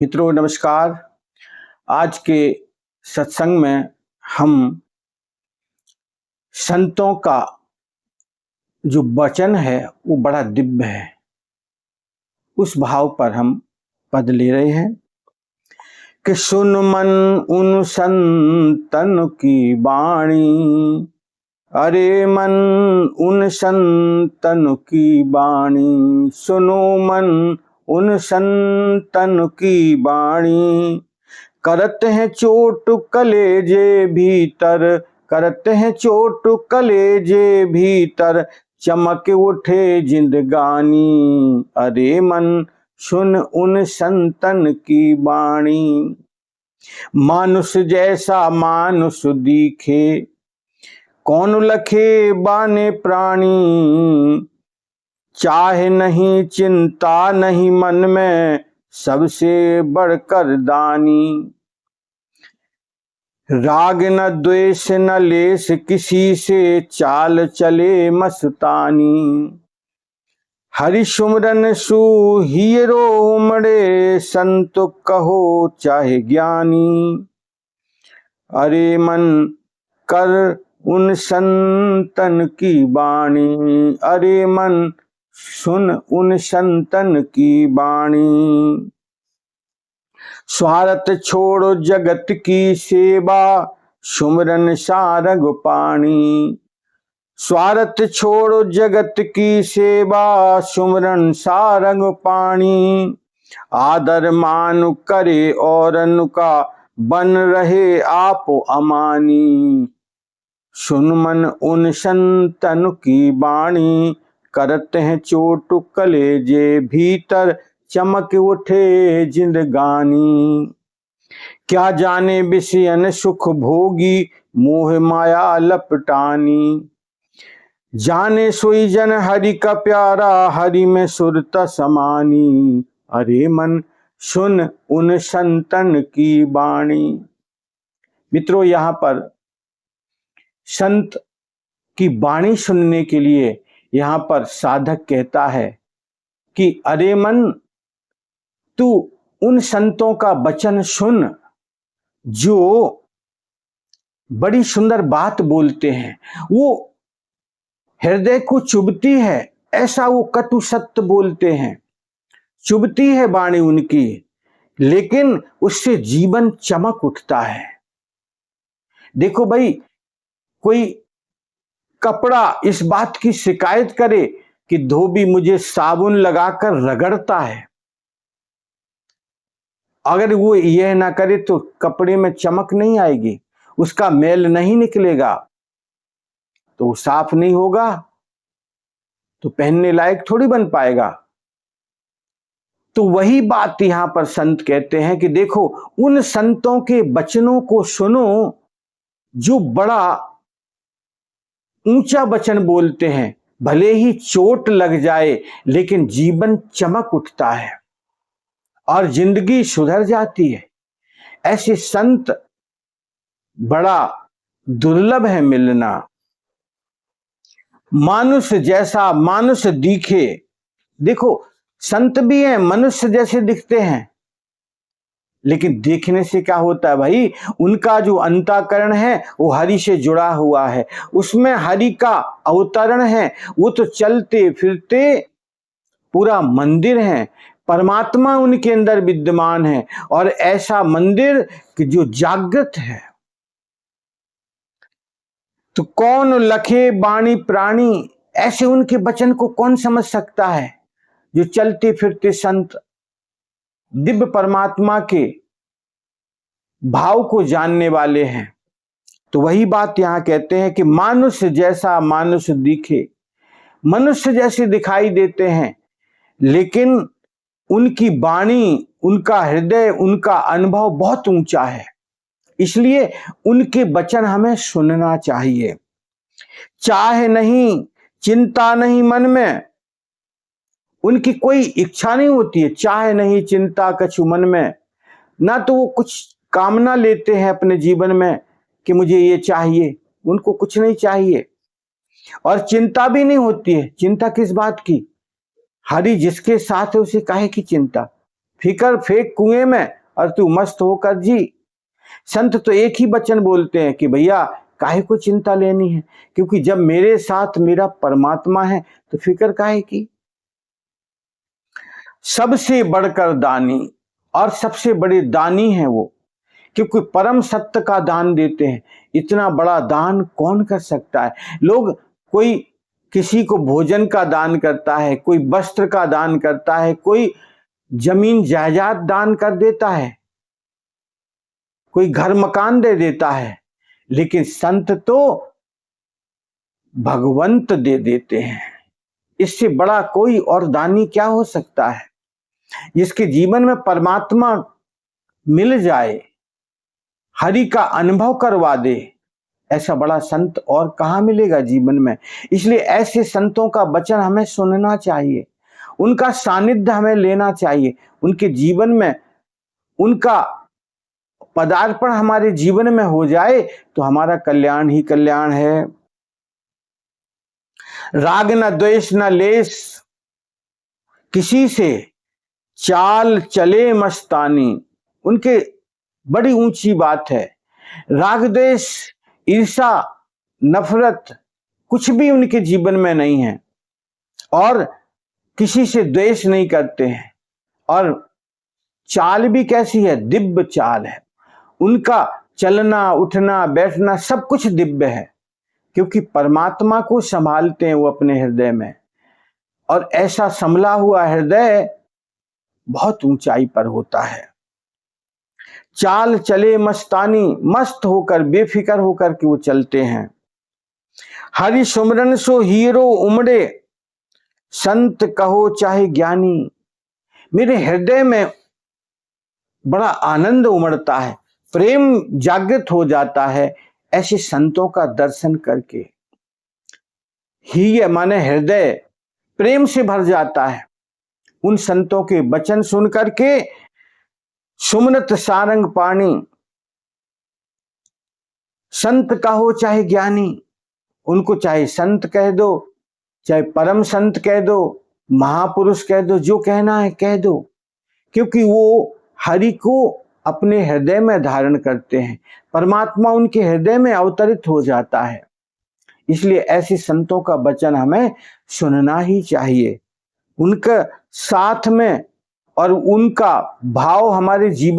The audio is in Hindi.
मित्रों नमस्कार। आज के सत्संग में हम संतों का जो वचन है वो बड़ा दिव्य है, उस भाव पर हम पद ले रहे हैं कि सुन मन उन संतन की वाणी, अरे मन उन संतन की वाणी, सुनो मन उन संतन की वाणी। करते हैं चोट कलेजे भीतर, करते हैं चोट कलेजे भीतर, चमक उठे जिंदगानी, अरे मन सुन उन संतन की वाणी। मानुष जैसा मानुष दिखे, कौन लखे बाने प्राणी, चाहे नहीं चिंता नहीं मन में, सबसे बढ़कर दानी। राग न द्वेष न लेस किसी से, चाल चले मस्तानी। हरि सुमरन सुहीरो उमड़े, संत कहो चाहे ज्ञानी, अरे मन कर उन संतन की वाणी, अरे मन सुन उन संतन की वाणी। स्वार्थ छोड़ो जगत की सेवा, सुमरन सारंग पाणी। स्वार्थ छोड़ो जगत की सेवा, सुमरन सारंग पाणी। आदर मान करे और अनुका, बन रहे आप अमानी। सुन मन उन संतन की वाणी, करते हैं चोट कलेजे भीतर, चमक उठे जिंदगानी। क्या जाने विषयन सुख भोगी, मोह माया लपटानी। जाने सोई जन हरि का प्यारा, हरि में सुरता समानी, अरे मन सुन उन संतन की वाणी। मित्रों, यहाँ पर संत की वाणी सुनने के लिए यहाँ पर साधक कहता है कि अरे मन, तू उन संतों का वचन सुन जो बड़ी सुंदर बात बोलते हैं, वो हृदय को चुभती है, ऐसा वो कटु सत्य बोलते हैं। चुभती है वाणी उनकी, लेकिन उससे जीवन चमक उठता है। देखो भाई, कोई कपड़ा इस बात की शिकायत करे कि धोबी मुझे साबुन लगाकर रगड़ता है, अगर वो यह ना करे तो कपड़े में चमक नहीं आएगी, उसका मैल नहीं निकलेगा, तो वो साफ नहीं होगा, तो पहनने लायक थोड़ी बन पाएगा। तो वही बात यहां पर संत कहते हैं कि देखो, उन संतों के वचनों को सुनो जो बड़ा ऊंचा वचन बोलते हैं। भले ही चोट लग जाए, लेकिन जीवन चमक उठता है और जिंदगी सुधर जाती है। ऐसे संत बड़ा दुर्लभ है मिलना। मानुष जैसा मानुष दिखे, देखो संत भी हैं, मनुष्य जैसे दिखते हैं, लेकिन देखने से क्या होता है भाई, उनका जो अंतःकरण है वो हरि से जुड़ा हुआ है, उसमें हरि का अवतरण है। वो तो चलते फिरते पूरा मंदिर है, परमात्मा उनके अंदर विद्यमान है, और ऐसा मंदिर कि जो जागृत है। तो कौन लखे बाणी प्राणी, ऐसे उनके वचन को कौन समझ सकता है? जो चलते फिरते संत दिव्य परमात्मा के भाव को जानने वाले हैं। तो वही बात यहां कहते हैं कि मानुष जैसा मानुष दिखे, मनुष्य जैसे दिखाई देते हैं, लेकिन उनकी वाणी, उनका हृदय, उनका अनुभव बहुत ऊंचा है, इसलिए उनके वचन हमें सुनना चाहिए। चाहे नहीं, चिंता नहीं मन में, उनकी कोई इच्छा नहीं होती है, चाहे नहीं चिंता कछु मन में। ना तो वो कुछ कामना लेते हैं अपने जीवन में कि मुझे ये चाहिए, उनको कुछ नहीं चाहिए, और चिंता भी नहीं होती है। चिंता किस बात की? हरि जिसके साथ है उसे काहे की चिंता? फिकर फेंक कुएं में और तू मस्त होकर जी। संत तो एक ही वचन बोलते हैं कि भैया काहे को चिंता लेनी है, क्योंकि जब मेरे साथ मेरा परमात्मा है तो फिक्र काहे की। सबसे बढ़कर दानी, और सबसे बड़े दानी हैं वो, क्योंकि परम सत्य का दान देते हैं। इतना बड़ा दान कौन कर सकता है। लोग, कोई किसी को भोजन का दान करता है, कोई वस्त्र का दान करता है, कोई जमीन जायदाद दान कर देता है, कोई घर मकान दे देता है, लेकिन संत तो भगवंत दे देते हैं। इससे बड़ा कोई और दानी क्या हो सकता है। जिसके जीवन में परमात्मा मिल जाए, हरि का अनुभव करवा दे, ऐसा बड़ा संत और कहां मिलेगा जीवन में। इसलिए ऐसे संतों का वचन हमें सुनना चाहिए, उनका सानिध्य हमें लेना चाहिए, उनके जीवन में उनका पदार्पण हमारे जीवन में हो जाए तो हमारा कल्याण ही कल्याण है। राग न द्वेष न लेस किसी से, चाल चले मस्तानी, उनके बड़ी ऊंची बात है। राग द्वेष, ईर्षा, नफरत कुछ भी उनके जीवन में नहीं है, और किसी से द्वेष नहीं करते हैं, और चाल भी कैसी है, दिव्य चाल है। उनका चलना उठना बैठना सब कुछ दिव्य है, क्योंकि परमात्मा को संभालते हैं वो अपने हृदय में, और ऐसा संभला हुआ हृदय बहुत ऊंचाई पर होता है। चाल चले मस्तानी, मस्त होकर बेफिक्र होकर के वो चलते हैं। हरि सुमरन सो हीरो उमड़े, संत कहो चाहे ज्ञानी, मेरे हृदय में बड़ा आनंद उमड़ता है, प्रेम जागृत हो जाता है ऐसे संतों का दर्शन करके। ही माने हृदय प्रेम से भर जाता है उन संतों के वचन सुन करके। सुमनत सारंग पानी, संत कहो चाहे ज्ञानी, उनको चाहे संत कह दो, चाहे परम संत कह दो, महापुरुष कह दो, जो कहना है कह दो, क्योंकि वो हरि को अपने हृदय में धारण करते हैं, परमात्मा उनके हृदय में अवतरित हो जाता है। इसलिए ऐसे संतों का वचन हमें सुनना ही चाहिए, उनके साथ में, और उनका भाव हमारे जीवन